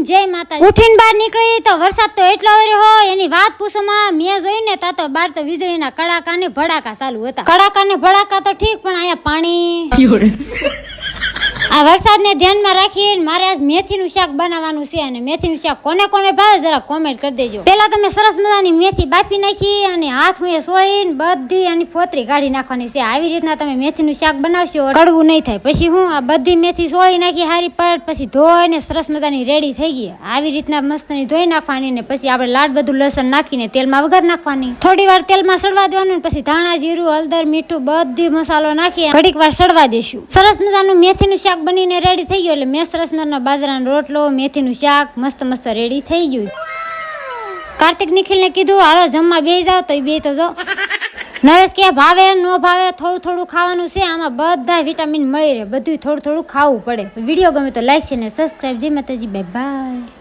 જય માતા। ઉઠીને બહાર નીકળી તો વરસાદ તો એટલો આવ્યો હોય એની વાત પૂછોમાં। મેં જોઈને તા તો બાર તો વીજળીના કડાકા ને ભડાકા ચાલુ હતા। કડાકા ને ભડાકા તો ઠીક, પણ અહીંયા પાણી આ વરસાદને ધ્યાનમાં રાખીને મારે આજ મેથીનું શાક બનાવવાનું છે, અને મેથીનું શાક કોને કોને ભાવે જરા કોમેન્ટ કરી દેજો। પેલા તમે સરસ મજાની મેથી બાફી નાખી અને હાથ હું સોળીને બધી આની ફોતરી કાઢી નાખવાની છે। આવી રીતના તમે મેથીનું શાક બનાવશો કડવું નહીં થાય। પછી હું આ બધી મેથી સોળી નાખી હારી પડ, પછી ધોઈને સરસ મજાની રેડી થઈ ગઈ। આવી રીતના મસ્તની ધોઈ નાખવાની ને પછી આપણે લાડ બધું લસણ નાખીને તેલમાં વઘાર નાખવાની। થોડી વાર તેલમાં સડવા દેવાનું, પછી ધાણા જીરું હળદર મીઠું બધી મસાલો નાખી ઘડીક વાર સડવા દેશું। સરસ મજાનું મેથીનું શાક બનીને રેડી થઈ ગયું। એટલે મેં સરસ મજાનો બાજરાનો રોટલો મેથીનું શાક મસ્ત મસ્ત રેડી થઈ ગયું। કાર્તિક નિખિલને કીધું હાલો જમવા બેસી જાવ, તો બે તો જો નરેશ કે ભાવે ન ભાવે થોડું થોડું ખાવાનું છે। આમાં બધા વિટામિન મળી રહે, બધું થોડું થોડું ખાવું પડે। વિડીયો ગમે તો લાઈક છે ને સબસ્ક્રાઈબ। જય માતાજી, બાય બાય।